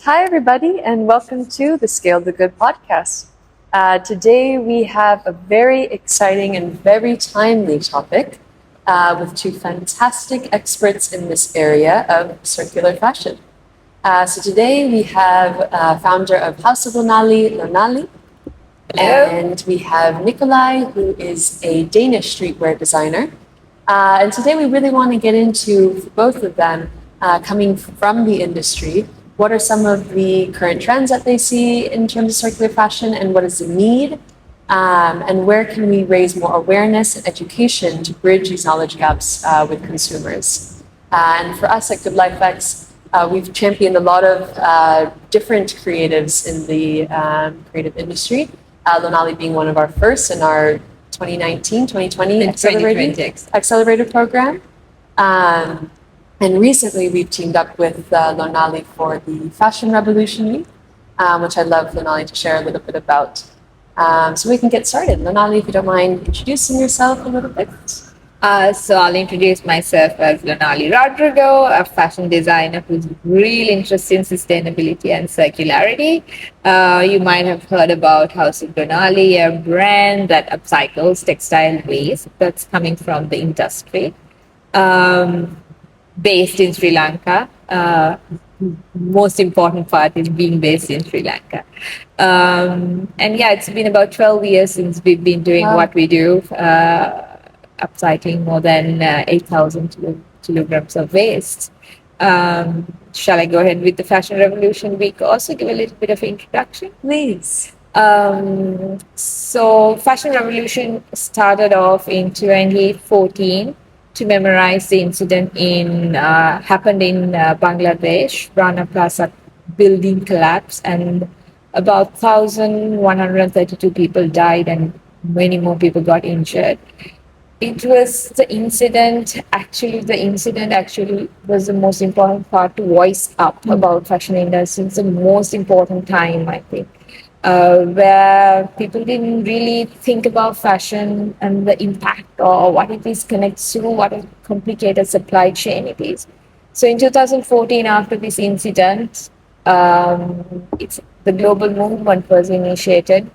Hi, everybody, and welcome to the Scale the Good podcast. Today, we have a very exciting and very timely topic with two fantastic experts in this area of circular fashion. So today, we have founder of House of Lonali, Lonali, and we have Nikolaj, who is a Danish streetwear designer. And today, we really want to get into, for both of them, coming from the industry, what are some of the current trends that they see in terms of circular fashion, and what is the need? And where can we raise more awareness and education to bridge these knowledge gaps with consumers? And for us at Good Life X, we've championed a lot of different creatives in the creative industry, Lonali being one of our first in our 2019-2020 accelerator program. And recently, we've teamed up with Lonali for the Fashion Revolution Week, which I'd love Lonali to share a little bit about. So we can get started. Lonali, if you don't mind introducing yourself a little bit. So I'll introduce myself as Lonali Rodrigo, a fashion designer who's really interested in sustainability and circularity. You might have heard about House of Lonali, a brand that upcycles textile waste that's coming from the industry. Based in Sri Lanka. Most important part is being based in Sri Lanka. And yeah, it's been about 12 years since we've been doing what we do, upcycling more than 8,000 kilograms of waste. Shall I go ahead with the Fashion Revolution Week? Also give a little bit of introduction, Please. So Fashion Revolution started off in 2014 to memorize the incident happened in Bangladesh. Rana Plaza building collapsed and about 1,132 people died and many more people got injured. It was the incident actually was the most important part to voice up about fashion industry. It's the most important time, I think. Where people didn't really think about fashion and the impact or what it is connects to, what a complicated supply chain it is. So in 2014, after this incident, the global movement was initiated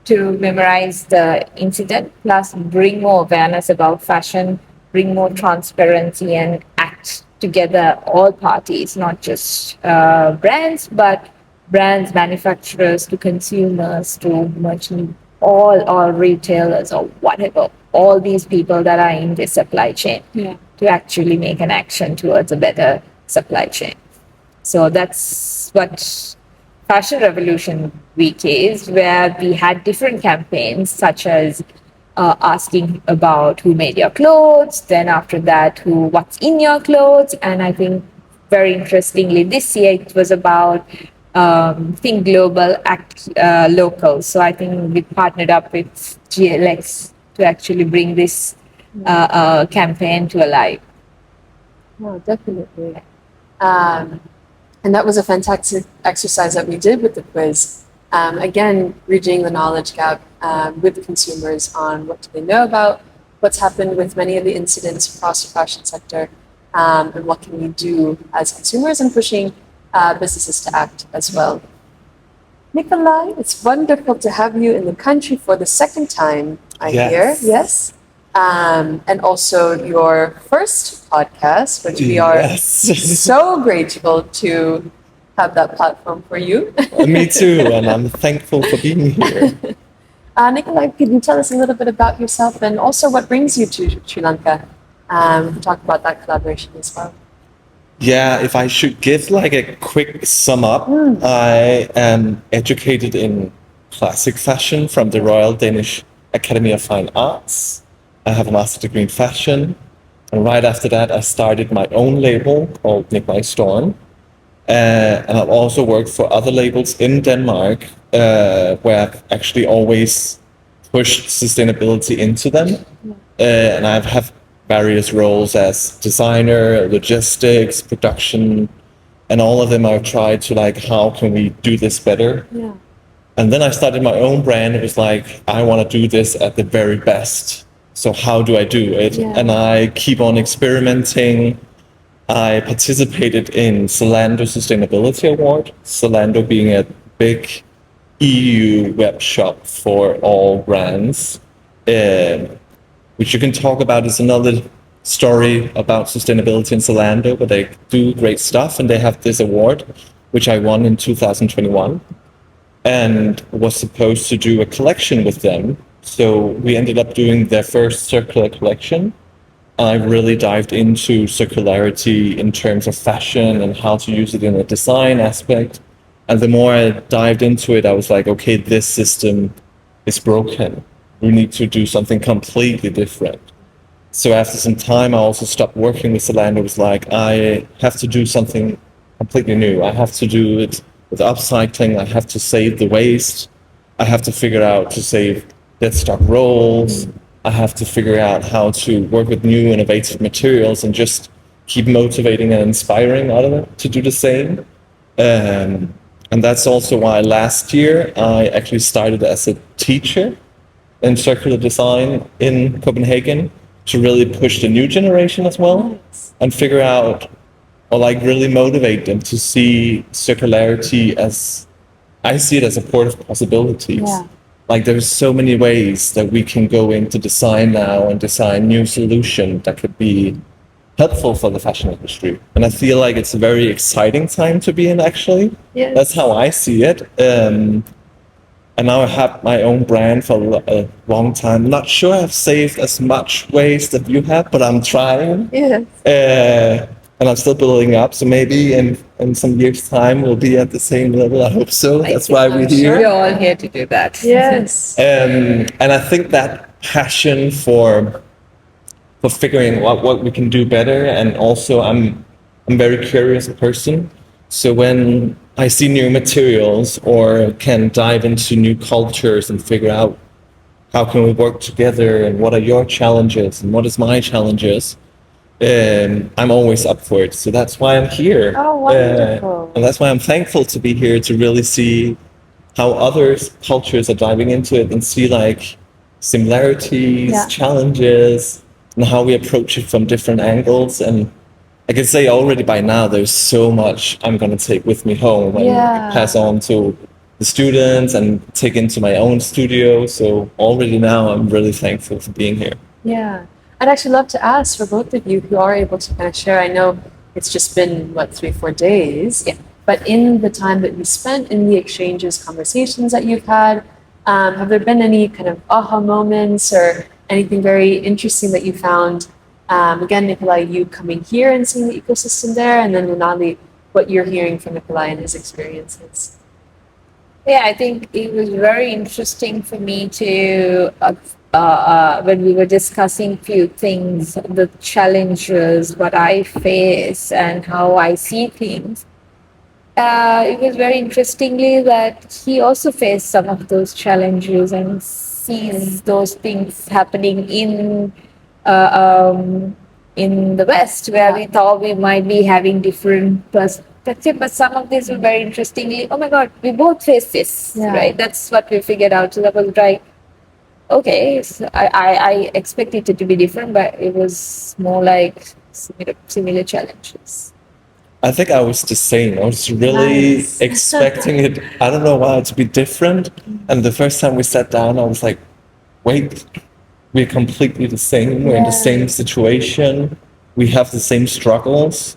to memorize the incident, plus bring more awareness about fashion, bring more transparency and act together all parties, not just brands, but brands, manufacturers, to consumers, to merchants, all retailers or whatever, all these people that are in the supply chain to actually make an action towards a better supply chain. So that's what Fashion Revolution Week is, where we had different campaigns such as asking about who made your clothes, then after that, what's in your clothes, and I think very interestingly this year it was about think global, act local. So I think we partnered up with GLX to actually bring this campaign to life. Oh, definitely. And that was a fantastic exercise that we did with the quiz. Again, bridging the knowledge gap with consumers on what do they know about what's happened with many of the incidents across the fashion sector, and what can we do as consumers, and pushing businesses to act as well. Nikolaj, it's wonderful to have you in the country for the second time, I hear. Yes. And also your first podcast, which we are so grateful to have that platform for you. Me too, and I'm thankful for being here. Nikolaj, could you tell us a little bit about yourself and also what brings you to Sri Lanka? Talk about that collaboration as well. Yeah, if I should give like a quick sum up, I am educated in classic fashion from the Royal Danish Academy of Fine Arts. I have a master's degree in fashion, and right after that I started my own label called Nikolaj Storm. And I've also worked for other labels in Denmark, where I've actually always pushed sustainability into them. And I've had various roles as designer, logistics, production, and all of them I've tried to like, how can we do this better? Yeah. And then I started my own brand. It was like, I want to do this at the very best. So how do I do it? Yeah. And I keep on experimenting. I participated in Zalando Sustainability Award, Zalando being a big EU web shop for all brands, which you can talk about is another story about sustainability in Zalando, but they do great stuff and they have this award, which I won in 2021 and was supposed to do a collection with them. So we ended up doing their first circular collection. I really dived into circularity in terms of fashion and how to use it in a design aspect. And the more I dived into it, I was like, okay, this system is broken. We need to do something completely different. So after some time, I also stopped working with Zalando. It was like, I have to do something completely new. I have to do it with upcycling. I have to save the waste. I have to figure out to save dead stock rolls. I have to figure out how to work with new innovative materials and just keep motivating and inspiring others to do the same. And that's also why last year I actually started as a teacher in circular design in Copenhagen to really push the new generation as well and figure out or like really motivate them to see circularity as, I see it as a port of possibilities. Yeah. Like there's so many ways that we can go into design now and design new solutions that could be helpful for the fashion industry. And I feel like it's a very exciting time to be in actually. Yes. That's how I see it. And now I have my own brand for a long time. Not sure I've saved as much waste as you have, but I'm trying. Yes. And I'm still building up. So maybe in some years' time we'll be at the same level. I hope so. That's why we're here. We're all here to do that. Yes. And I think that passion for figuring what we can do better, and also I'm a very curious person. So when I see new materials or can dive into new cultures and figure out how can we work together and what are your challenges and what is my challenges, I'm always up for it. So that's why I'm here. Oh, wonderful. And that's why I'm thankful to be here to really see how other cultures are diving into it and see like similarities, challenges, and how we approach it from different angles. And I can say already by now, there's so much I'm going to take with me home and pass on to the students and take into my own studio. So already now, I'm really thankful for being here. Yeah. I'd actually love to ask for both of you who are able to kind of share. I know it's just been, 3-4 days? Yeah. But in the time that you spent in the exchanges, conversations that you've had, have there been any kind of aha moments or anything very interesting that you found? Again, Nikolaj, you coming here and seeing the ecosystem there, and then Lonali, what you're hearing from Nikolaj and his experiences. Yeah, I think it was very interesting for me to, when we were discussing few things, the challenges, what I face and how I see things. It was very interestingly that he also faced some of those challenges and sees those things happening in the West, where we thought we might be having different perspective, but some of these were very interestingly, oh my God, we both face this, right? That's what we figured out. So that was like, okay, so I expected it to be different, but it was more like similar challenges. I think I was the same. I was really expecting it, I don't know why, to be different. And the first time we sat down, I was like, wait, we're completely the same. We're in the same situation. We have the same struggles.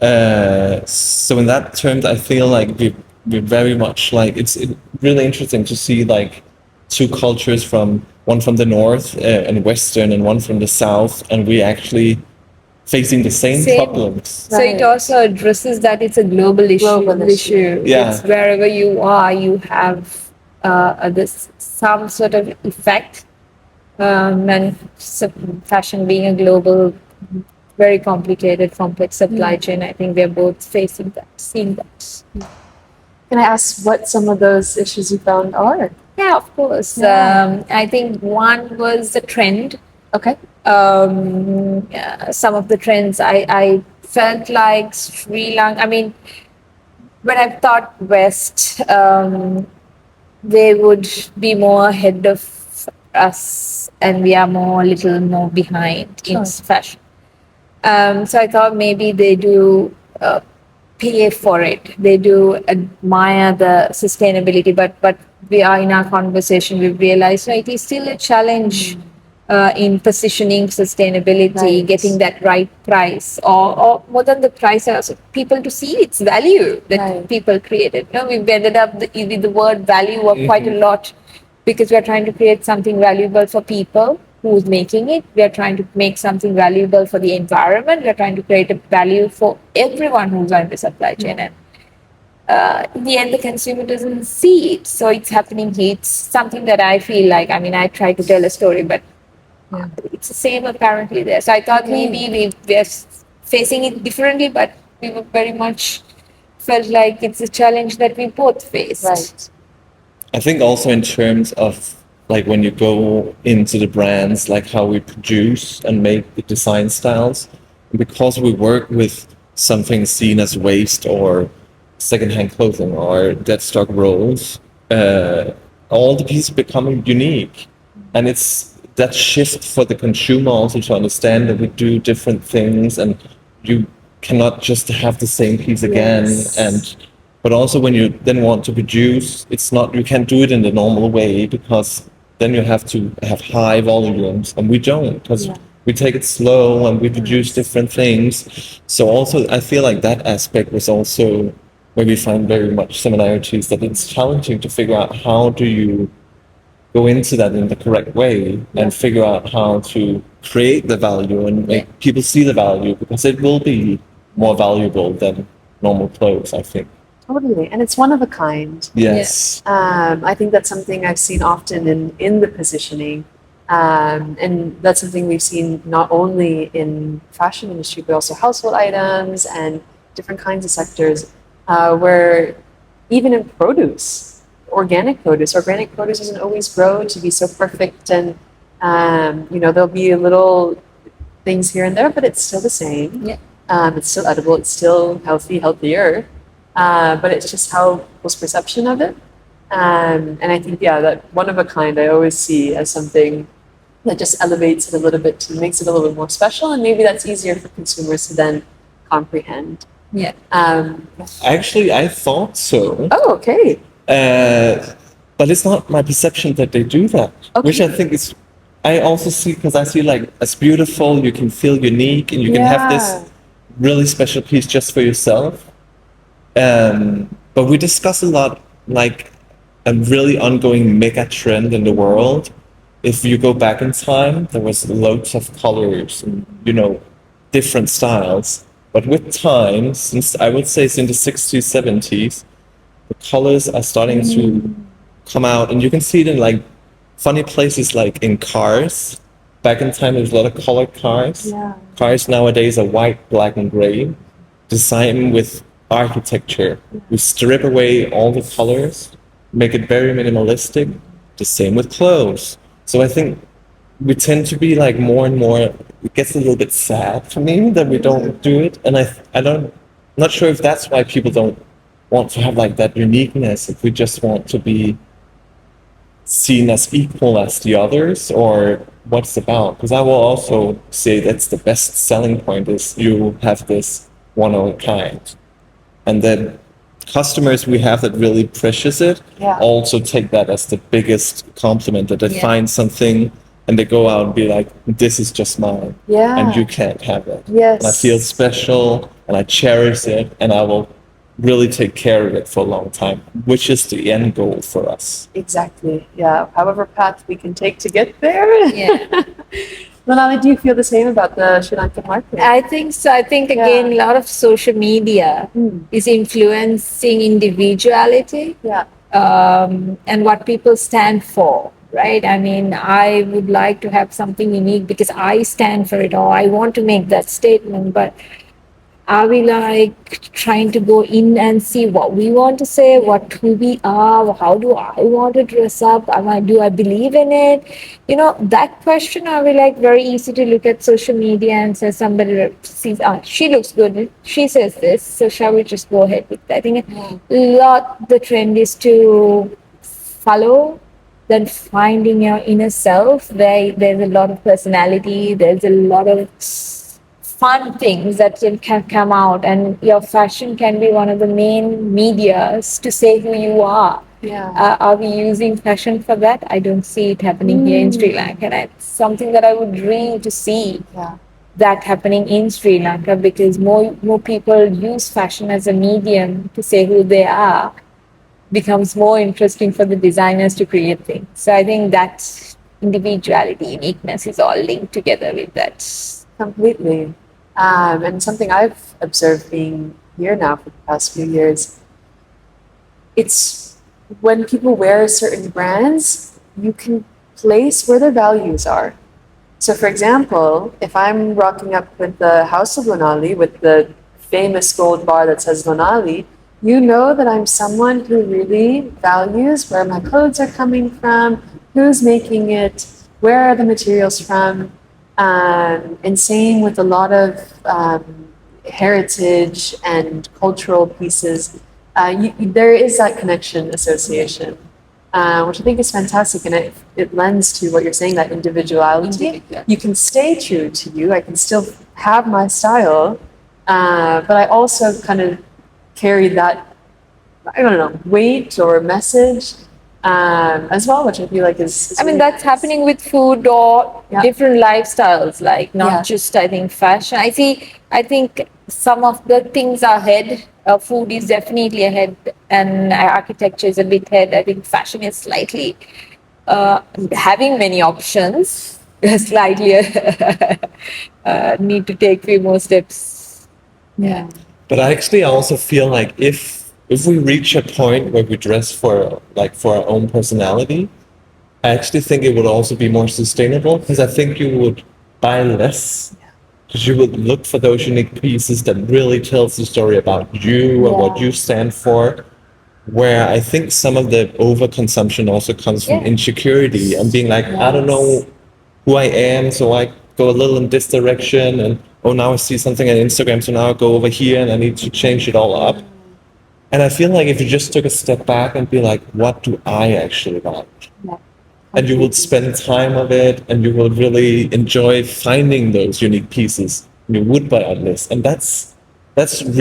So in that terms, I feel like we're very much like, it's really interesting to see like two cultures one from the north and western and one from the south, and we actually facing the same problems. So it also addresses that it's a global issue. Yeah. It's wherever you are, you have this some sort of effect. And fashion being a global, very complicated, complex supply chain, I think we're both facing that, seeing that. Can I ask what some of those issues you found are? Yeah, of course. I think one was the trend. Okay. Some of the trends I felt like Sri Lanka, I mean, when I thought West, they would be more ahead of us and we are a little more behind in fashion. So I thought maybe they do pay for it. They do admire the sustainability, but we are in our conversation. We've realized, no, it is still a challenge in positioning sustainability, Right. getting that right price, or more than the price, also people to see its value that Right. people created. No, we've ended up with the word value quite a lot because we're trying to create something valuable for people who's making it. We are trying to make something valuable for the environment. We are trying to create a value for everyone who's on the supply chain. And in the end, the consumer doesn't see it. So it's happening here. It's something that I feel like, I mean, I try to tell a story, but Yeah. it's the same apparently there. So I thought maybe we're facing it differently, but we were very much felt like it's a challenge that we both faced. Right. I think also in terms of like when you go into the brands, like how we produce and make the design styles, because we work with something seen as waste or secondhand clothing or dead stock rolls, all the pieces become unique. And it's that shift for the consumer also to understand that we do different things and you cannot just have the same piece again. Yes. And but also when you then want to produce, it's not, you can't do it in the normal way because then you have to have high volumes and we don't because we take it slow and we produce different things. So also I feel like that aspect was also where we find very much similarities, that it's challenging to figure out how do you go into that in the correct way and figure out how to create the value and make people see the value, because it will be more valuable than normal clothes, I think. Totally. And it's one of a kind. Yes. I think that's something I've seen often in the positioning. And that's something we've seen not only in fashion industry, but also household items and different kinds of sectors, where even in organic produce doesn't always grow to be so perfect. And, there'll be little things here and there, but it's still the same. It's still edible. It's still healthier. But it's just how people's perception of it. And I think, that one of a kind I always see as something that just elevates it a little bit, makes it a little bit more special. And maybe that's easier for consumers to then comprehend. Actually, I thought so. Oh, okay. But it's not my perception that they do that, which I think is, I also see, because I see like as beautiful, you can feel unique and you can have this really special piece just for yourself. But we discuss a lot like a really ongoing mega trend in the world. If you go back in time, there was loads of colors and, different styles. But with time, since I would say since the 60s, 70s, the colors are starting to come out, and you can see it in like funny places, like in cars. Back in time, there's a lot of colored cars. Cars nowadays are white, black, and gray, designed with architecture. We strip away all the colors, make it very minimalistic. The same with clothes. So I think we tend to be like more and more, it gets a little bit sad for me that we don't do it. And I'm not sure if that's why people don't want to have like that uniqueness, if we just want to be seen as equal as the others, or what's about. Because I will also say that's the best selling point, is you have this one of a kind. And then customers we have that really precious it also take that as the biggest compliment, that they find something and they go out and be like, this is just mine. And you can't have it. And I feel special and I cherish it and I will really take care of it for a long time, which is the end goal for us. Exactly. Yeah. However path we can take to get there. Lonali, do you feel the same about the Sri Lankan market? I think so. I think again, a lot of social media is influencing individuality and what people stand for, right? I mean, I would like to have something unique because I stand for it, or I want to make that statement, but are we like trying to go in and see what we want to say, who we are, how do I want to dress up, do I believe in it? That question, are we like very easy to look at social media and say somebody sees, she looks good, she says this, so shall we just go ahead with that? I think the trend is to follow than finding your inner self, where there's a lot of personality, there's a lot of fun things that can come out, and your fashion can be one of the main medias to say who you are. Yeah. Are we using fashion for that? I don't see it happening here in Sri Lanka, and it's something that I would dream to see Yeah. that happening in Sri Lanka, because more people use fashion as a medium to say who they are, becomes more interesting for the designers to create things. So I think that individuality, uniqueness is all linked together with that. Completely. And something I've observed being here now for the past few years, it's when people wear certain brands, you can place where their values are. So, for example, if I'm rocking up with the House of Lonali, with the famous gold bar that says Lonali, you know that I'm someone who really values where my clothes are coming from, who's making it, where are the materials from, and same with a lot of heritage and cultural pieces. There is that connection association, which I think is fantastic, and it lends to what you're saying, that individuality. You can stay true to you. I can still have my style, but I also kind of carry that, I don't know, weight or message as well, which I feel like is I mean, really that's nice. happening with food or Yeah. different lifestyles, like not Yeah. just, I think, fashion. I think some of the things are ahead. Food is definitely ahead, and architecture is a bit ahead. I think fashion is slightly having many options, slightly need to take few more steps. Yeah. But I actually also feel like if we reach a point where we dress for our own personality, I actually think it would also be more sustainable, because I think you would buy less, because you would look for those unique pieces that really tells the story about you and what Yeah. you stand for. Where I think some of the overconsumption also comes from Yeah. insecurity and being like, I don't know who I am, so I go a little in this direction, and oh, now I see something on Instagram, so now I go over here and I need to change it all up. And I feel like if you just took a step back and be like, what do I actually like? Yeah. And you will spend time of it, and you will really enjoy finding those unique pieces. You would buy on this, and that's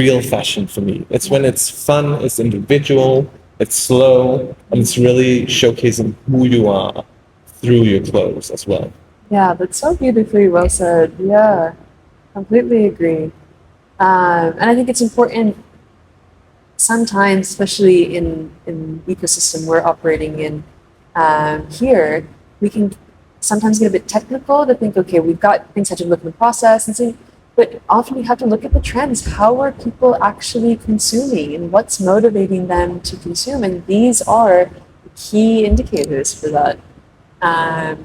real fashion for me. It's when it's fun, it's individual, it's slow, and it's really showcasing who you are through your clothes as well. Yeah, that's so beautifully well said. Yeah, completely agree. And I think it's important sometimes, especially in the ecosystem we're operating in here, we can sometimes get a bit technical to think, okay, we've got things that have to look in the process and see, but often we have to look at the trends. How are people actually consuming, and what's motivating them to consume? And these are key indicators for that.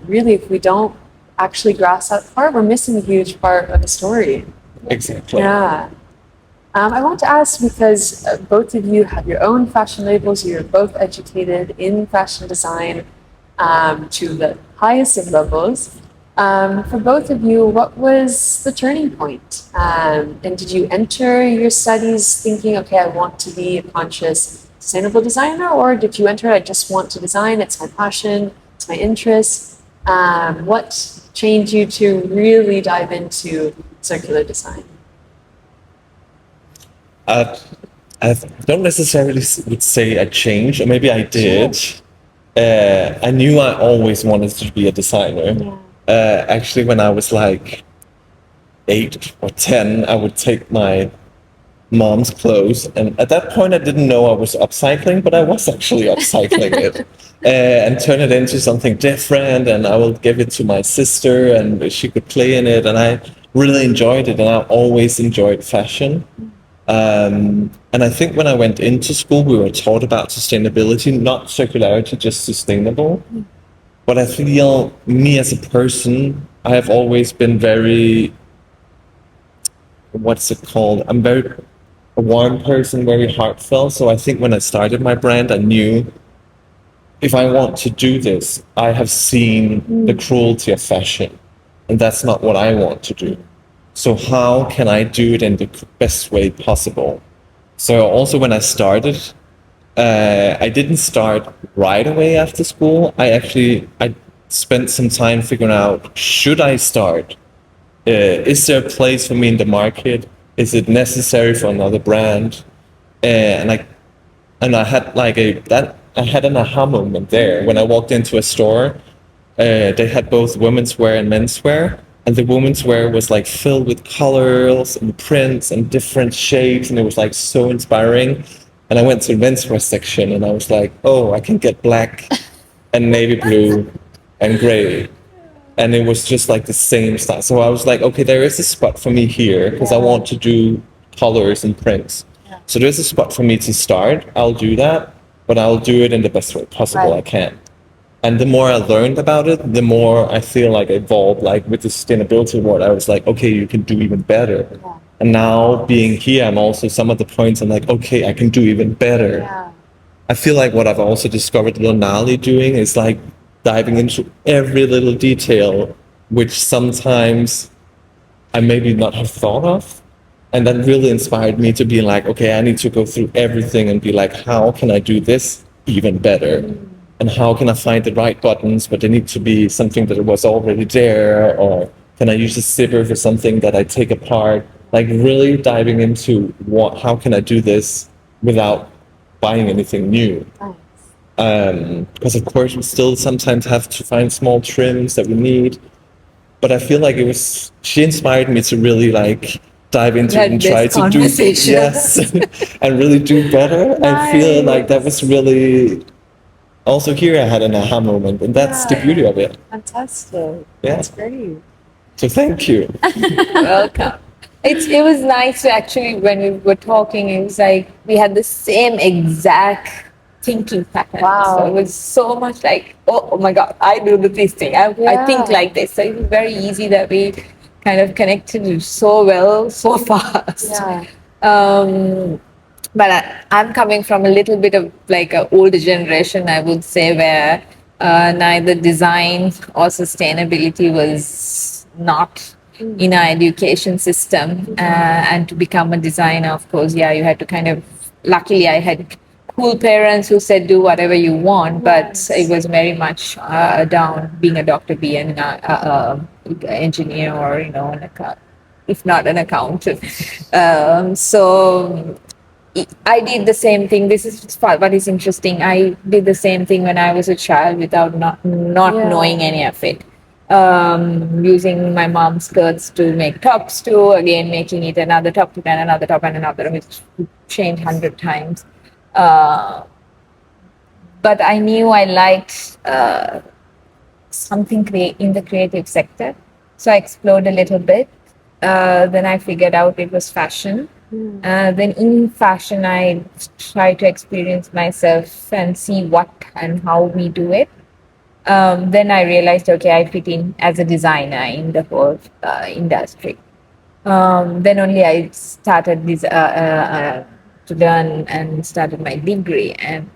Really, if we don't actually grasp that part, we're missing a huge part of the story. Exactly. Yeah. I want to ask, because both of you have your own fashion labels, you're both educated in fashion design to the highest of levels. For both of you, what was the turning point? And did you enter your studies thinking, okay, I want to be a conscious, sustainable designer, or did you enter, I just want to design, it's my passion, it's my interest? What changed you to really dive into circular design? I don't necessarily would say I changed, or maybe I did. I knew I always wanted to be a designer. Actually, when I was like 8 or 10, I would take my mom's clothes, and at that point I didn't know I was upcycling, but I was actually upcycling it and turn it into something different, and I will give it to my sister and she could play in it, and I really enjoyed it, and I always enjoyed fashion. And I think when I went into school, we were taught about sustainability, not circularity, just sustainable. But I feel me as a person, I have always been very, what's it called? I'm very a warm person, very heartfelt. So I think when I started my brand, I knew if I want to do this, I have seen the cruelty of fashion, and that's not what I want to do. So how can I do it in the best way possible? So also when I started, I didn't start right away after school. I spent some time figuring out, should I start is there a place for me in the market? Is it necessary for another brand? And I had like I had an aha moment there when I walked into a store. They had both women's wear and menswear, and the women's wear was like filled with colors and prints and different shapes, and it was like so inspiring. And I went to the menswear section, and I was like, oh, I can get black and navy blue and gray, and it was just like the same style. So I was like, okay, there is a spot for me here because I want to do colors and prints. So there's a spot for me to start. I'll do that, but I'll do it in the best way possible I can. And the more I learned about it, the more I feel like I evolved. Like with the sustainability award, I was like, okay, you can do even better. Yeah. And now being here, I'm also some of the points I'm like, okay, I can do even better. Yeah. I feel like what I've also discovered Lonali doing is like diving into every little detail, which sometimes I maybe not have thought of. And that really inspired me to be like, okay, I need to go through everything and be like, how can I do this even better? And how can I find the right buttons, but they need to be something that was already there? Or can I use a zipper for something that I take apart? Like really diving into how can I do this without buying anything new? Because of course we still sometimes have to find small trims that we need. But I feel like she inspired me to really like dive into it and try to do and really do better. Nice. I feel like that was really also here I had an aha moment, and that's the beauty of it. Fantastic. Yeah. That's great. So thank you. Welcome. It was nice to actually, when we were talking, it was like we had the same exact thinking pattern. Wow. So it was so much like, oh my God, I do this thing. I think like this. So it was very easy that we kind of connected so well, so fast. Yeah. But I'm coming from a little bit of like an older generation, I would say, where neither design or sustainability was not in our education system. And to become a designer, of course, you had to kind of, luckily I had cool parents who said do whatever you want, but it was very much down being a doctor, be an engineer, or if not an accountant. So I did the same thing. This is what is interesting. I did the same thing when I was a child without not knowing any of it. Using my mom's skirts to make tops to, again making it another top to then another top and another, which changed 100 times. But I knew I liked something in the creative sector. So I explored a little bit. Then I figured out it was fashion. Then in fashion, I try to experience myself and see what and how we do it. Then I realized, okay, I fit in as a designer in the whole industry. Then only I started to learn and started my degree. And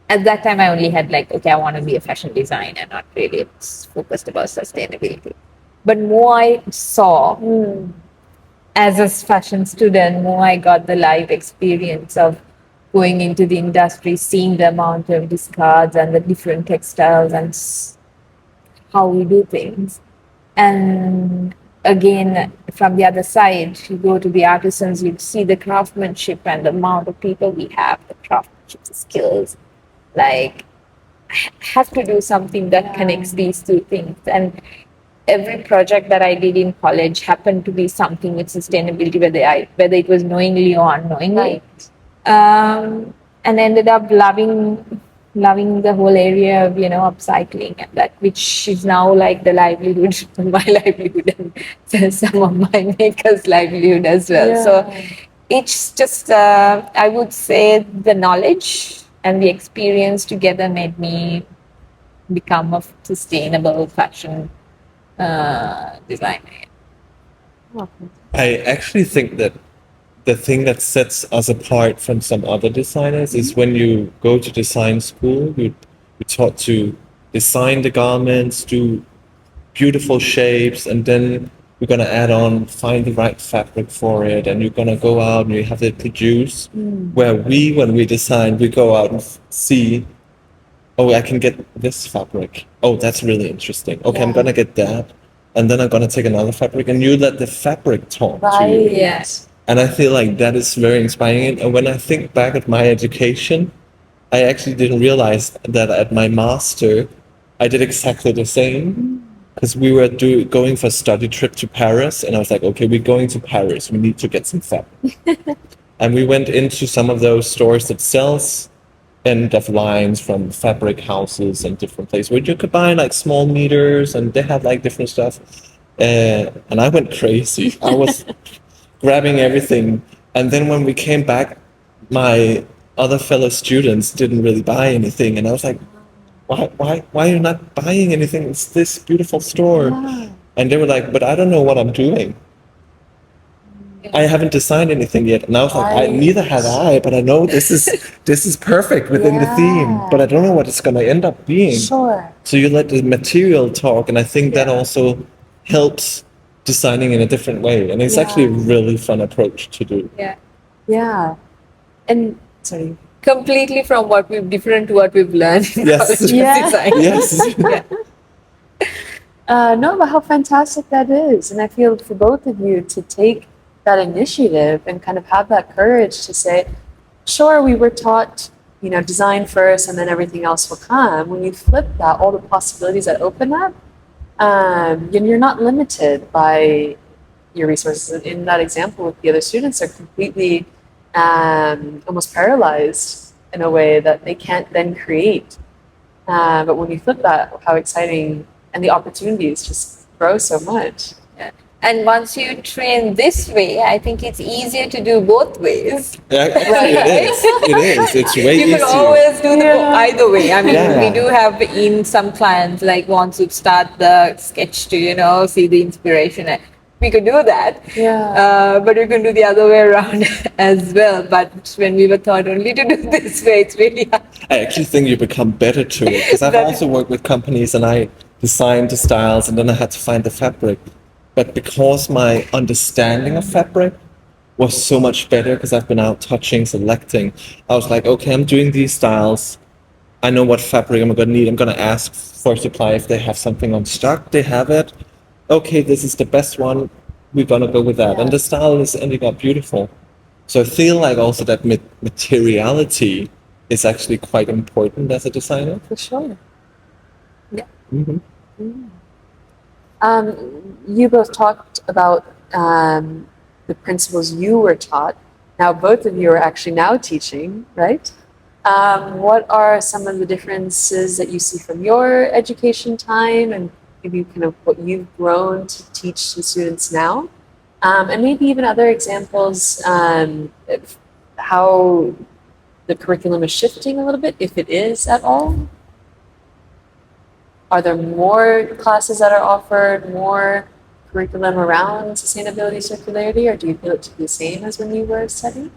at that time, I only had like, okay, I want to be a fashion designer, not really focused about sustainability. But more I saw as a fashion student, more I got the live experience of going into the industry, seeing the amount of discards and the different textiles and how we do things. And again, from the other side, you go to the artisans, you see the craftsmanship and the amount of people we have, the craftsmanship, the skills. Like, I have to do something that connects these two things. And every project that I did in college happened to be something with sustainability, whether it was knowingly or unknowingly. And ended up loving the whole area of upcycling, and that which is now like the livelihood, my livelihood, and some of my makers' livelihood as well. So it's just I would say the knowledge and the experience together made me become a sustainable fashion designer. I actually think that the thing that sets us apart from some other designers is when you go to design school, you're taught to design the garments, do beautiful shapes, and then you're going to add on, find the right fabric for it, and you're going to go out and you have it produced. Where when we design, we go out and see, oh, I can get this fabric. Oh, that's really interesting. Okay, I'm going to get that. and then I'm gonna take another fabric, and you let the fabric talk to you. Right. Yeah. And I feel like that is very inspiring. And when I think back at my education, I actually didn't realize that at my master, I did exactly the same. Because we were going for a study trip to Paris, and I was like, okay, we're going to Paris. We need to get some fabric. And we went into some of those stores that sells end of lines from fabric houses and different places where you could buy like small meters, and they had like different stuff. And I went crazy. I was grabbing everything. And then when we came back, my other fellow students didn't really buy anything. And I was like, why are you not buying anything? It's this beautiful store. Yeah. And they were like, but I don't know what I'm doing. I haven't designed anything yet. And I was like, neither had I, but I know this is perfect within the theme, but I don't know what it's gonna end up being. Sure. So you let the material talk, and I think that also helps designing in a different way. And it's actually a really fun approach to do. Yeah. Yeah. And sorry. Completely from different to what we've learned in Yes. college of Yeah. design. Yes. No, but how fantastic that is. And I feel for both of you to take that initiative and kind of have that courage to say, sure, we were taught, design first and then everything else will come. When you flip that, all the possibilities that open up, you're not limited by your resources. In that example with the other students, they're completely almost paralyzed in a way that they can't then create. But when you flip that, how exciting, and the opportunities just grow so much. Yeah. And once you train this way, I think it's easier to do both ways. Yeah, it is. It's way You easier. can always do either way. I mean, Yeah. we do have in some clients, like once you start the sketch to, see the inspiration. We could do that. Yeah. But you can do the other way around as well. But when we were taught only to do this way, it's really hard. I actually think you become better to it, because I've also worked with companies and I designed the styles and then I had to find the fabric. But because my understanding of fabric was so much better, because I've been out touching, selecting, I was like, okay, I'm doing these styles. I know what fabric I'm going to need. I'm going to ask for a supply if they have something on stock. They have it. Okay, this is the best one. We're going to go with that. And the style is ending up beautiful. So I feel like also that materiality is actually quite important as a designer. For sure. Yeah. Mm-hmm. You both talked about the principles you were taught. Now both of you are actually now teaching, right? What are some of the differences that you see from your education time, and maybe kind of what you've grown to teach the students now? And maybe even other examples of how the curriculum is shifting a little bit, if it is at all. Are there more classes that are offered, more curriculum around sustainability, circularity, or do you feel it to be the same as when you were studying?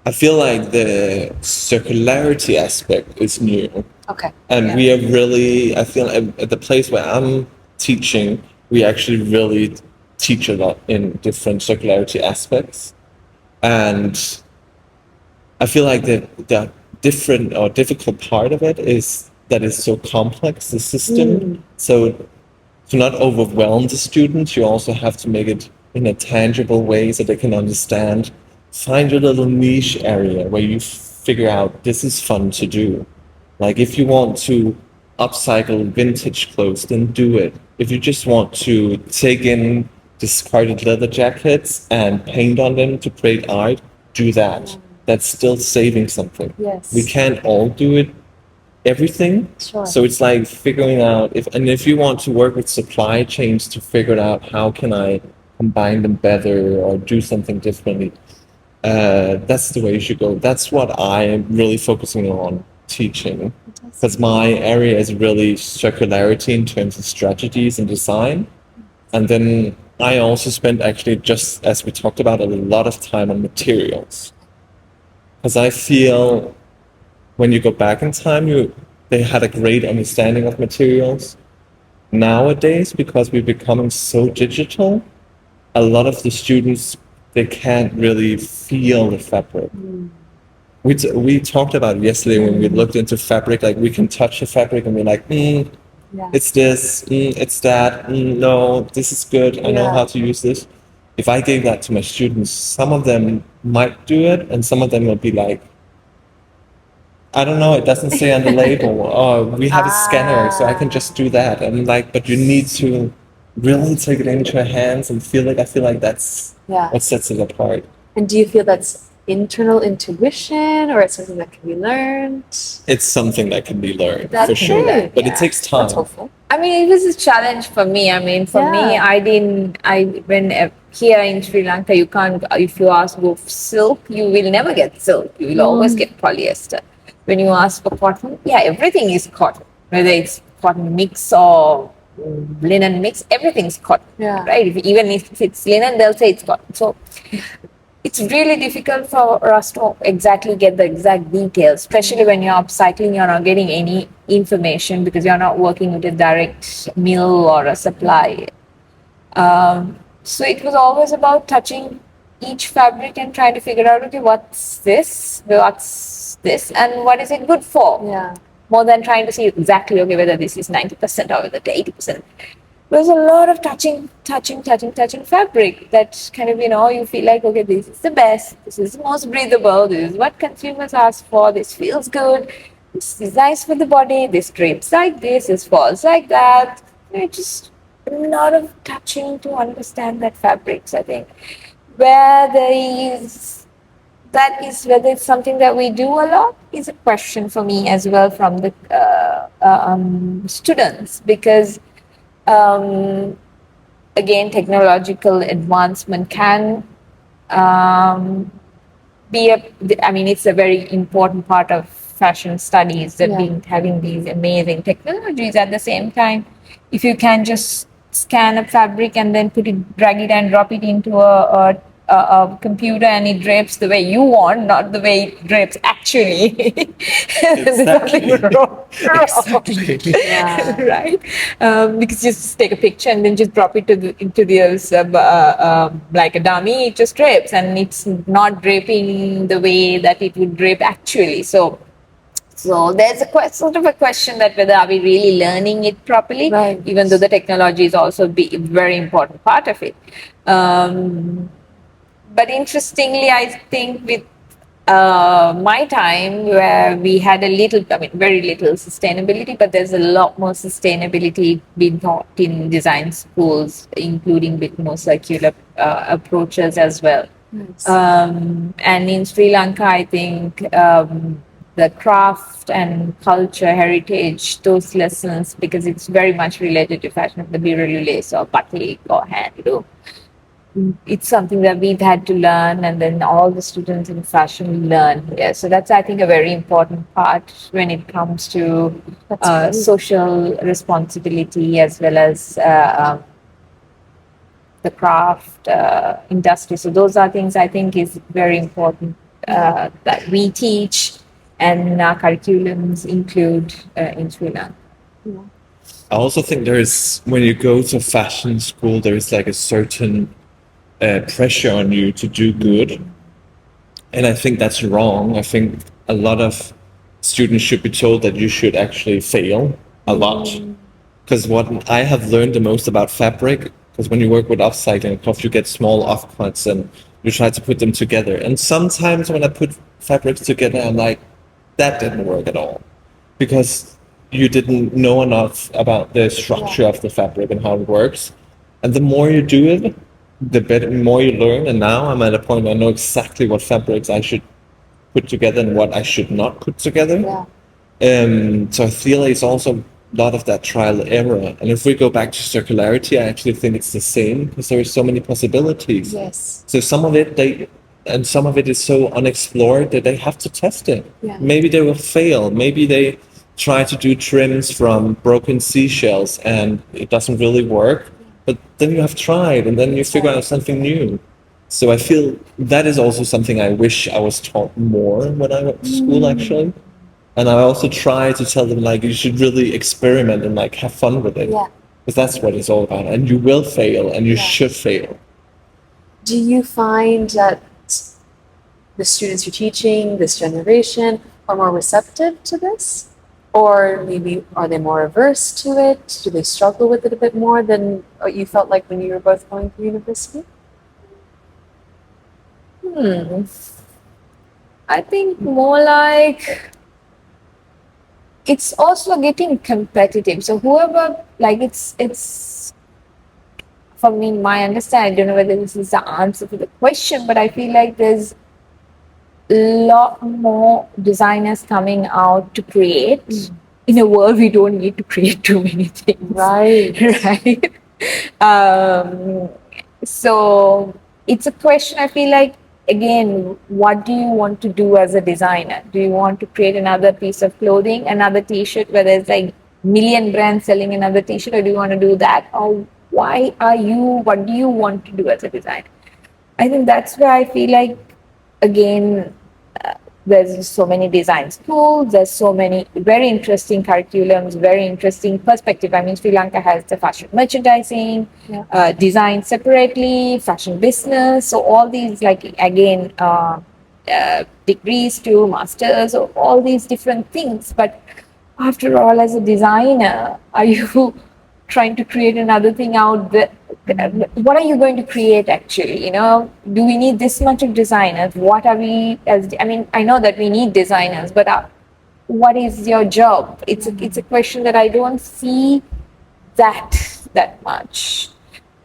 I feel like the circularity aspect is new. Okay. And we are really, I feel at the place where I'm teaching, we actually really teach a lot in different circularity aspects. And I feel like the different or difficult part of it is that it's so complex, the system. So to not overwhelm the students, you also have to make it in a tangible way so they can understand. Find your little niche area where you figure out this is fun to do. Like if you want to upcycle vintage clothes, then do it. If you just want to take in discarded leather jackets and paint on them to create art, do that. That's still saving something. Yes. We can't all do it, everything. Sure. So it's like figuring out if you want to work with supply chains to figure out how can I combine them better or do something differently. That's the way you should go. That's what I'm really focusing on teaching, because my area is really circularity in terms of strategies and design. And then I also spent actually, just as we talked about, a lot of time on materials, because I feel when you go back in time, they had a great understanding of materials. Nowadays, because we're becoming so digital, a lot of the students, they can't really feel the fabric. We talked about it yesterday when we looked into fabric, like we can touch the fabric and we're like, Yeah. It's this, it's that, no, this is good, I know Yeah. how to use this. If I gave that to my students, some of them might do it, and some of them will be like, I don't know, it doesn't say on the label. Oh, we have a scanner, so I can just do that. And I'm like, but you need to really take it into your hands and feel it. I feel like that's Yeah. what sets it apart. And do you feel that's internal intuition or it's something that can be learned? It's something that can be learned That's for sure, great. but Yeah. it takes That's time. hopeful. I mean, it was a challenge for me. I mean, for me, here in Sri Lanka, you can't, if you ask for silk, you will never get silk. You will always get polyester. When you ask for cotton, yeah, everything is cotton, whether it's cotton mix or linen mix, everything's cotton, Yeah. right? Even if it's linen, they'll say it's cotton. So it's really difficult for us to exactly get the exact details, especially when you're upcycling, you're not getting any information because you're not working with a direct mill or a supply. So it was always about touching each fabric and trying to figure out, okay, what's this, and what is it good for? Yeah. More than trying to see exactly, okay, whether this is 90% or whether 80%. There's a lot of touching fabric that kind of, you feel like, okay, this is the best, this is the most breathable, this is what consumers ask for, this feels good, this is nice for the body, this drapes like this falls like that. Just a lot of touching to understand that fabrics, I think. Whether it's something that we do a lot is a question for me as well from the students, because again, technological advancement can it's a very important part of fashion studies, that being having these amazing technologies. At the same time, if you can just scan a fabric and then drag it and drop it into a computer and it drapes the way you want, not the way it drapes actually. There's something wrong. Exactly. Yeah. Right? Because just take a picture and then just drop it into the like a dummy, it just drapes and it's not draping the way that it would drape actually. So there's sort of a question that whether are we really learning it properly, Right. even though the technology is also a very important part of it. But interestingly, I think with my time, where we had very little sustainability, but there's a lot more sustainability being taught in design schools, including a bit more circular approaches as well. Nice. And in Sri Lanka, I think the craft and culture, heritage, those lessons, because it's very much related to fashion, the birelu lace or batik or handloom. It's something that we've had to learn, and then all the students in fashion learn here. So that's, I think, a very important part when it comes to social responsibility as well as the craft industry. So those are things I think is very important that we teach and our curriculums include in Sri Lanka. I also think when you go to fashion school, there is like a certain pressure on you to do good. And I think that's wrong. I think a lot of students should be told that you should actually fail a lot. Because what I have learned the most about fabric, because when you work with upcycling, you get small offcuts and you try to put them together. And sometimes when I put fabrics together, I'm like, that didn't work at all. Because you didn't know enough about the structure of the fabric and how it works. And the more you do it, the more you learn. And now I'm at a point where I know exactly what fabrics I should put together and what I should not put together. So I feel like it's also a lot of that trial and error. And if we go back to circularity, I actually think it's the same, because there are so many possibilities. Yes. So some of it is so unexplored that they have to test it. Yeah. Maybe they will fail. Maybe they try to do trims from broken seashells and it doesn't really work. But then you have tried and then you figure out something new. So I feel that is also something I wish I was taught more when I went to school, actually. And I also try to tell them, like, you should really experiment and like have fun with it. Yeah. Because that's what it's all about. And you will fail and you should fail. Do you find that the students you're teaching, this generation, are more receptive to this? Or maybe are they more averse to it? Do they struggle with it a bit more than what you felt like when you were both going through university? I think more like it's also getting competitive. So whoever, like, it's for me, my understanding, I don't know whether this is the answer to the question, but I feel like there's a lot more designers coming out to create. In a world, we don't need to create too many things. Right. Right. So it's a question, I feel like, again, what do you want to do as a designer? Do you want to create another piece of clothing, another t-shirt, where there's like million brands selling another t-shirt, or do you want to do that? Or what do you want to do as a designer? I think that's where I feel like, again, there's so many design schools, there's so many very interesting curriculums, very interesting perspective. I mean, Sri Lanka has the fashion merchandising, design separately, fashion business. So all these, like, again, degrees to masters, or all these different things. But after all, as a designer, are you trying to create another thing out there? What are you going to create actually? Do we need this much of designers? What are we I know that we need designers, but what is your job? It's a question that I don't see that much.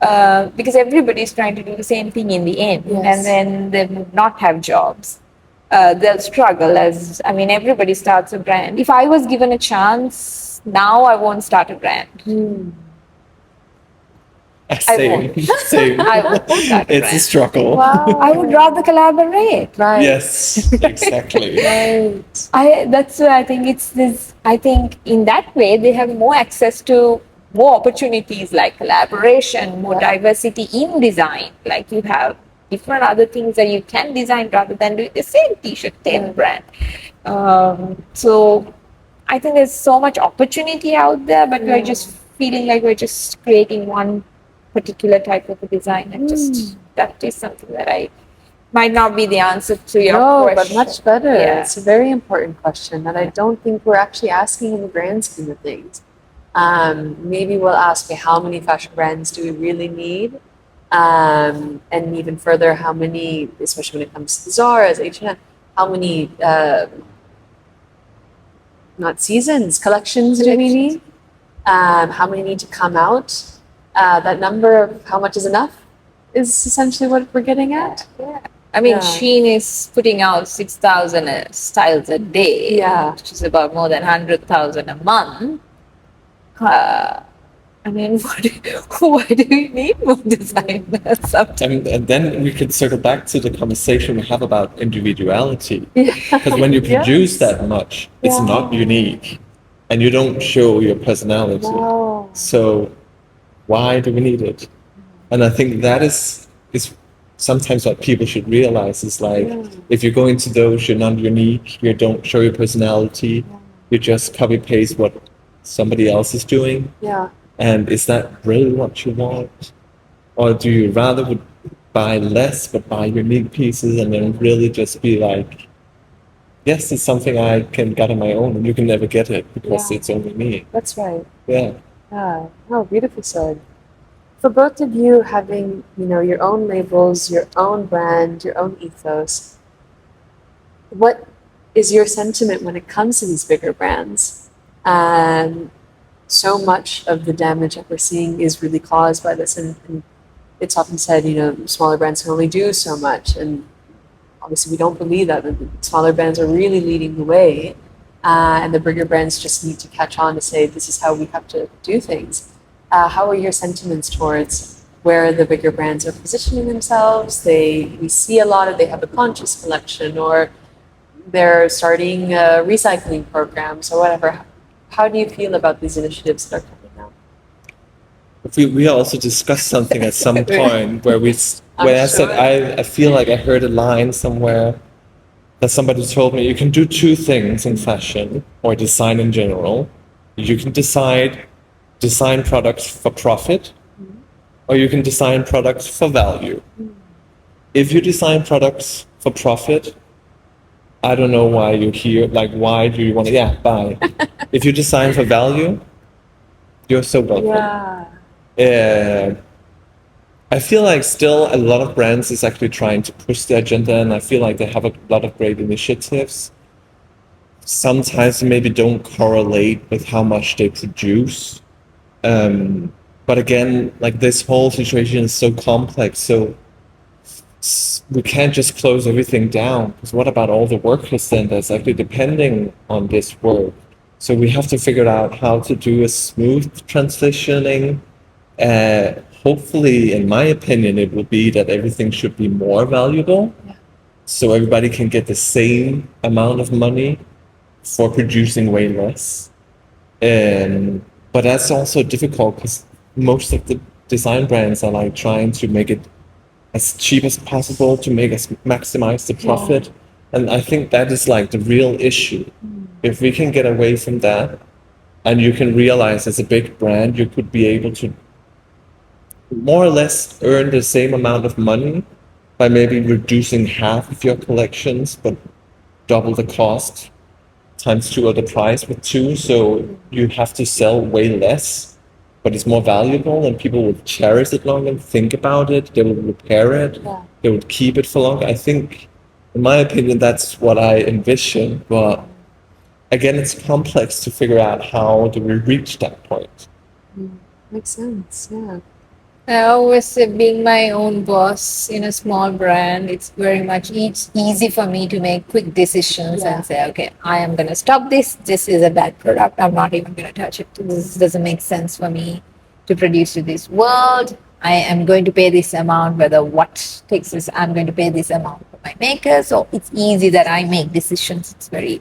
Because everybody's trying to do the same thing in the end, and then they will not have jobs. They'll struggle, everybody starts a brand. If I was given a chance, now I won't start a brand. Same. I won't start a It's a brand. struggle. Wow. I would rather collaborate. Right. Yes, exactly. Right. That's why I think it's this. I think in that way they have more access to more opportunities, like collaboration, more diversity in design. Like, you have different other things that you can design rather than doing the same t-shirt, same brand. So I think there's so much opportunity out there, but we're just feeling like we're just creating one particular type of a design, and just that is something that I might not be the answer to your question. But much better. Yeah. It's a very important question that I don't think we're actually asking in the grand scheme of things. Maybe we'll ask, okay, how many fashion brands do we really need? And even further, how many, especially when it comes to the Zara's, H&M, how many not seasons, collections do we need? How many need to come out? That number of how much is enough is essentially what we're getting at. Yeah. I mean, Shein is putting out 6,000 styles a day, which is about more than 100,000 a month. Why do we need more designers? And then we could circle back to the conversation we have about individuality. Because when you produce that much, it's not unique, and you don't show your personality. Wow. So why do we need it? And I think that is sometimes what people should realize is, like, if you go into those, you're not unique, you don't show your personality, you just copy paste what somebody else is doing. Yeah. And is that really what you want? Or do you rather would buy less but buy unique pieces, and then really just be like, yes, it's something I can get on my own, and you can never get it because it's only me. That's right. Yeah. Yeah. Oh, beautifully said. For both of you, having, your own labels, your own brand, your own ethos, what is your sentiment when it comes to these bigger brands? So much of the damage that we're seeing is really caused by this, and it's often said, smaller brands can only do so much, and obviously we don't believe that. The smaller brands are really leading the way, and the bigger brands just need to catch on to say, this is how we have to do things. How are your sentiments towards where the bigger brands are positioning themselves? We see a lot of, they have a conscious collection, or they're starting recycling programs or whatever. How do you feel about these initiatives that are coming out? We also discussed something at some point where I said, I feel like I heard a line somewhere that somebody told me, you can do two things in fashion or design in general. You can design products for profit, or you can design products for value. If you design products for profit, I don't know why you're here. Like, why do you want to, buy? If you design for value, you're so welcome. Yeah. I feel like still a lot of brands is actually trying to push the agenda, and I feel like they have a lot of great initiatives. Sometimes they maybe don't correlate with how much they produce. But again, like this whole situation is so complex, so we can't just close everything down, because what about all the workers then that's actually depending on this work? So we have to figure out how to do a smooth transitioning. Hopefully, in my opinion, it will be that everything should be more valuable. Yeah. So everybody can get the same amount of money for producing way less. But that's also difficult because most of the design brands are like trying to make it as cheap as possible to make us maximize the profit. And I think that is like the real issue. If we can get away from that, and you can realize as a big brand, you could be able to more or less earn the same amount of money by maybe reducing half of your collections, but double the cost times 2 of the price with 2. So you have to sell way less, but it's more valuable, and people will cherish it longer, think about it, they will repair it, they would keep it for longer. I think, in my opinion, that's what I envision. But again, it's complex to figure out how do we reach that point. Makes sense. Yeah. I always say, being my own boss in a small brand, it's very much easy for me to make quick decisions and say, okay, I am going to stop this. This is a bad product. I'm not even going to touch it. This doesn't make sense for me to produce to this world. I am going to pay this amount, whether what takes this, I'm going to pay this amount for my makers. So it's easy that I make decisions. It's very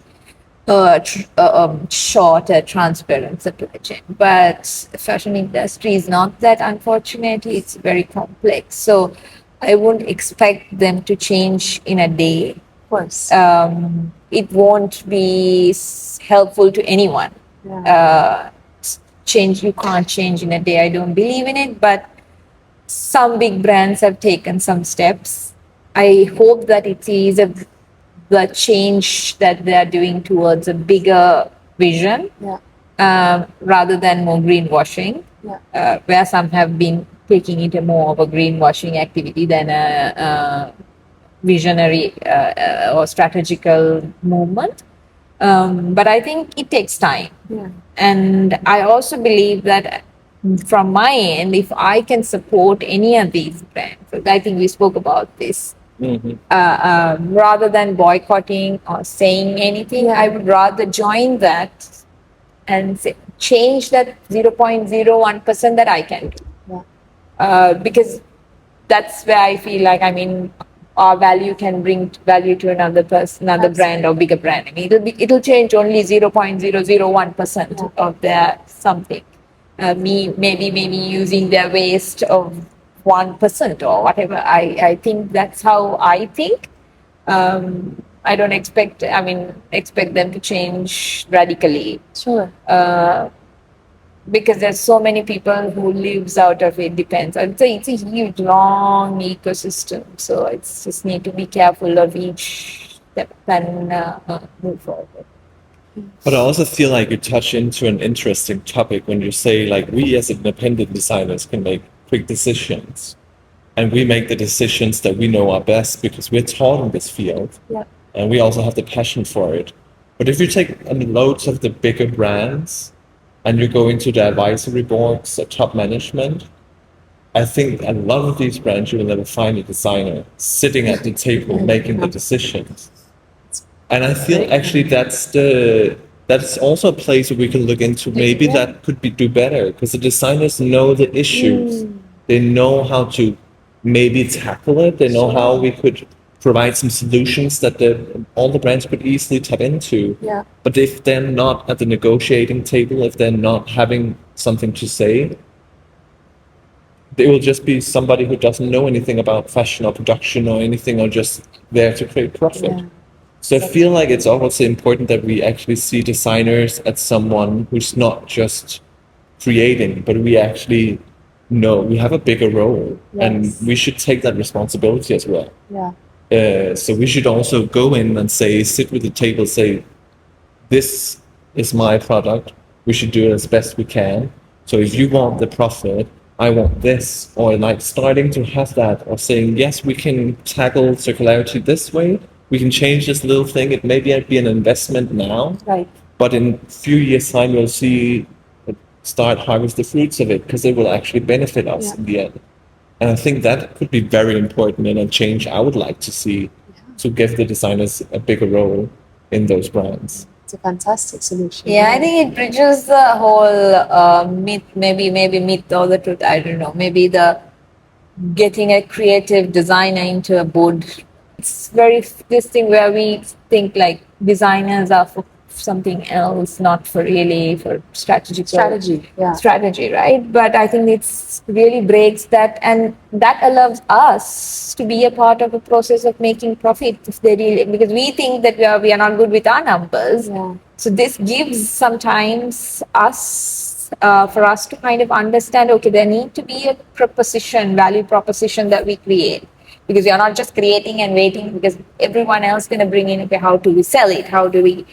short, transparent supply chain. But fashion industry is not that, unfortunately. It's very complex. So I wouldn't expect them to change in a day. Of course. It won't be helpful to anyone. Change, you can't change in a day. I don't believe in it. But some big brands have taken some steps. I hope that it is the change that they are doing towards a bigger vision, rather than more greenwashing, where some have been taking it more of a greenwashing activity than a visionary or strategical movement. But I think it takes time. And I also believe that from my end, if I can support any of these brands, I think we spoke about this, rather than boycotting or saying anything, I would rather join that and change that 0.01% that I can do. Because that's where I feel like, I mean, our value can bring value to another person, another brand or bigger brand. I mean, it'll change only 0.001% of their something. Maybe using their waste of 1% or whatever. I think that's how I think. I don't expect them to change radically. Sure. Because there's so many people who lives out of it. Depends. It's a huge, long ecosystem. So it's just need to be careful of each step and move forward. But I also feel like you touch into an interesting topic when you say, like, we as independent designers can make quick decisions, and we make the decisions that we know are best because we're taught in this field, and we also have the passion for it. But if you take loads of the bigger brands and you go into the advisory boards, the top management, I think a lot of these brands you will never find a designer sitting at the table making the decisions. And I feel actually that's also a place where we can look into. Maybe that could do better, because the designers know the issues. They know how to maybe tackle it. They know how we could provide some solutions that all the brands could easily tap into. But if they're not at the negotiating table, if they're not having something to say, they will just be somebody who doesn't know anything about fashion or production or anything, or just there to create profit. So I feel like it's also important that we actually see designers as someone who's not just creating, but we actually know we have a bigger role, and we should take that responsibility as well. So we should also go in and sit with the table, say, this is my product. We should do it as best we can. So if you want the profit, I want this, or like starting to have that, or saying, yes, we can tackle circularity this way. We can change this little thing. It may be an investment now, Right. but in a few years' time, you'll see start harvest the fruits of it because it will actually benefit us in the end. And I think that could be very important and a change I would like to see to give the designers a bigger role in those brands. It's a fantastic solution. Yeah, I think it bridges the whole myth, maybe myth or the truth. I don't know. Maybe the getting a creative designer into a board. It's very this thing where we think like designers are for something else, not for really for strategy, right? But I think it's really breaks that, and that allows us to be a part of a process of making profit if they really, because we think that we are not good with our numbers. Yeah. So this gives sometimes us for us to kind of understand, okay, there need to be a value proposition that we create. Because we are not just creating and waiting because everyone else is going to bring in, okay, how do we sell it? How do we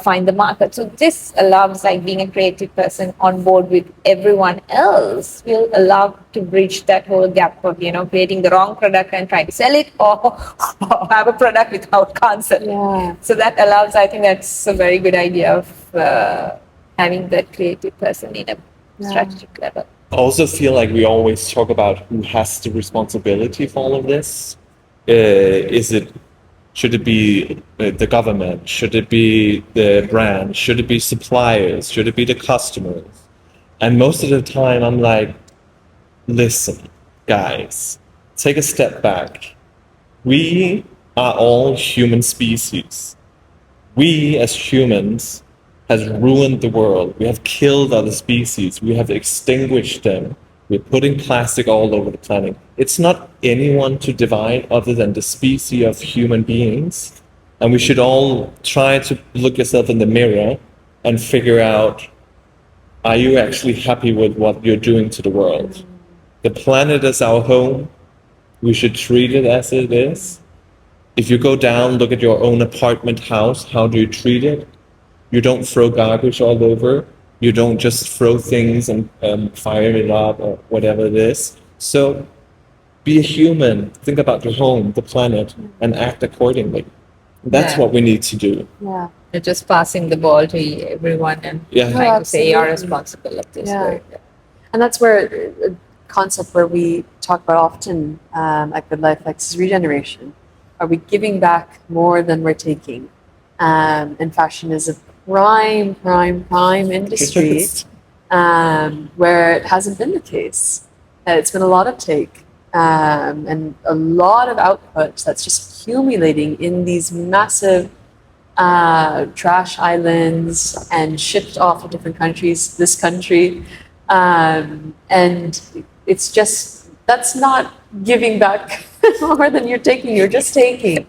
find the market? So this allows, like being a creative person on board with everyone else will allow to bridge that whole gap of, creating the wrong product and trying to sell it or have a product without concept. Yeah. So that allows, I think that's a very good idea of having that creative person in a strategic level. I also feel like we always talk about who has the responsibility for all of this. Should it be the government? Should it be the brand? Should it be suppliers? Should it be the customers? And most of the time I'm like, listen, guys, take a step back. We are all human species. We as humans has ruined the world. We have killed other species. We have extinguished them. We're putting plastic all over the planet. It's not anyone to divide other than the species of human beings. And we should all try to look yourself in the mirror and figure out, are you actually happy with what you're doing to the world? The planet is our home. We should treat it as it is. If you go down, look at your own apartment house, how do you treat it? You don't throw garbage all over. You don't just throw things and fire it up or whatever it is. So be a human. Think about your home, the planet, and act accordingly. That's what we need to do. Yeah. You're just passing the ball to everyone and trying to say you're responsible of this work. And that's where a concept where we talk about often at Good Life X is regeneration. Are we giving back more than we're taking? And fashion is a prime industry where it hasn't been the case. It's been a lot of take and a lot of output that's just accumulating in these massive trash islands and shipped off to different countries, this country. And it's just, that's not giving back more than you're taking, you're just taking.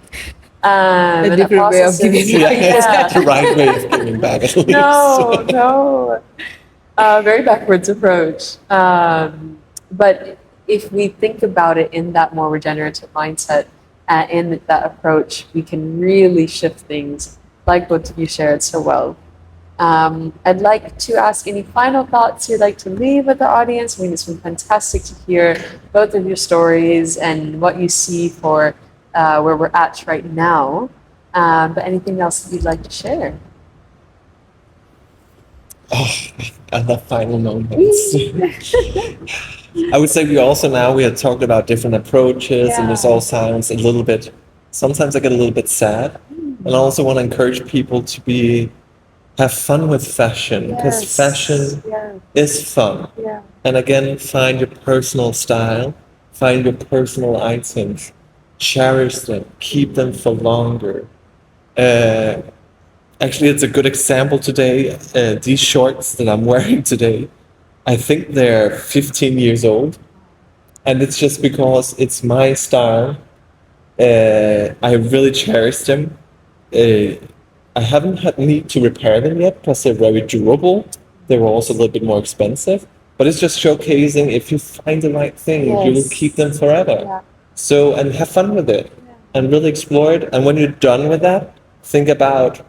A different way of giving back. It's the right way of giving back, at least. No. Very backwards approach. But if we think about it in that more regenerative mindset, in that approach, we can really shift things like both of you shared so well. I'd like to ask any final thoughts you'd like to leave with the audience. I mean, it's been fantastic to hear both of your stories and what you see for where we're at right now. But anything else that you'd like to share? Oh, I love final moments. I would say we had talked about different approaches, and this all sounds a little bit, sometimes I get a little bit sad. And I also want to encourage people to have fun with fashion, because fashion is fun. Yeah. And again, find your personal style, find your personal items, cherish them, keep them for longer. Actually, it's a good example today. These shorts that I'm wearing today, I think they're 15 years old. And it's just because it's my style. I really cherish them. I haven't had need to repair them yet because they're very durable. They were also a little bit more expensive. But it's just showcasing if you find the right thing, you will keep them forever. Yeah. So, and have fun with it and really explore it. And when you're done with that, think about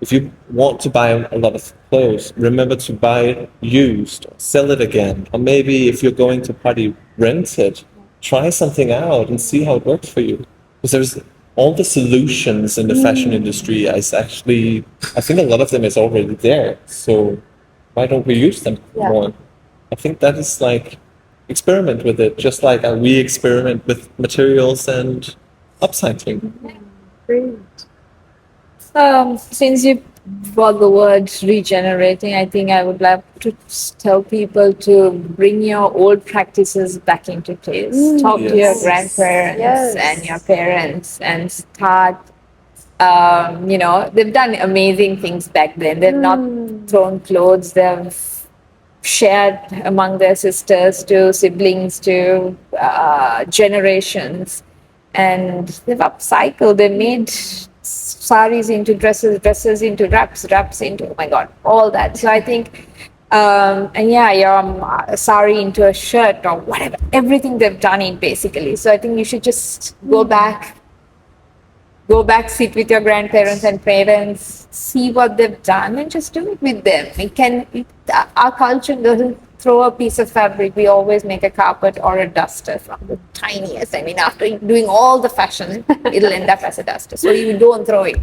if you want to buy a lot of clothes, remember to buy it used, or sell it again, or maybe if you're going to party, rent it. Try something out and see how it works for you. Because there's all the solutions in the fashion industry is actually, I think a lot of them is already there. So why don't we use them more? I think that is like, experiment with it, just like we experiment with materials and upcycling. Great. Since you brought the word regenerating, I think I would like to tell people to bring your old practices back into place. Talk to your Yes. grandparents and your parents and start, they've done amazing things back then. They've not thrown clothes, they've shared among their sisters to siblings to generations, and they've upcycled. They made saris into dresses, dresses into wraps, wraps into, oh my god, all that. So I think your sari into a shirt or whatever, everything they've done it basically. So I think you should just go back, sit with your grandparents and parents, see what they've done, and just do it with them. Our culture doesn't throw a piece of fabric. We always make a carpet or a duster from the tiniest. I mean, after doing all the fashion, it'll end up as a duster. So you don't throw it.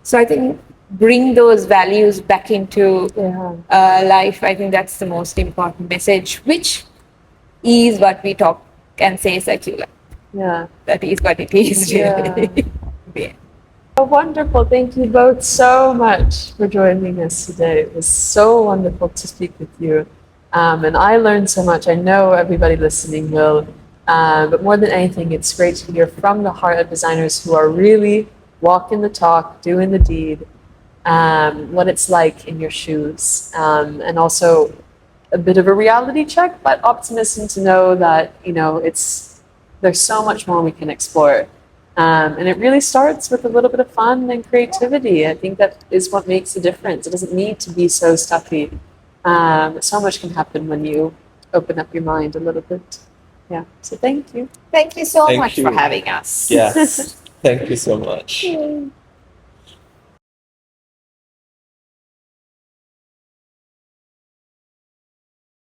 So I think bring those values back into life. I think that's the most important message, which is what we talk and say circular. Yeah. That is what it is. Really. Yeah. Oh, wonderful. Thank you both so much for joining us today. It was so wonderful to speak with you. And I learned so much. I know everybody listening will. But more than anything, it's great to hear from the heart of designers who are really walking the talk, doing the deed, what it's like in your shoes. And also a bit of a reality check, but optimism to know that, there's so much more we can explore. And it really starts with a little bit of fun and creativity. I think that is what makes a difference. It doesn't need to be so stuffy. So much can happen when you open up your mind a little bit. Yeah. So thank you. Thank you so Thank much you. for having us. Yes. Thank you so much.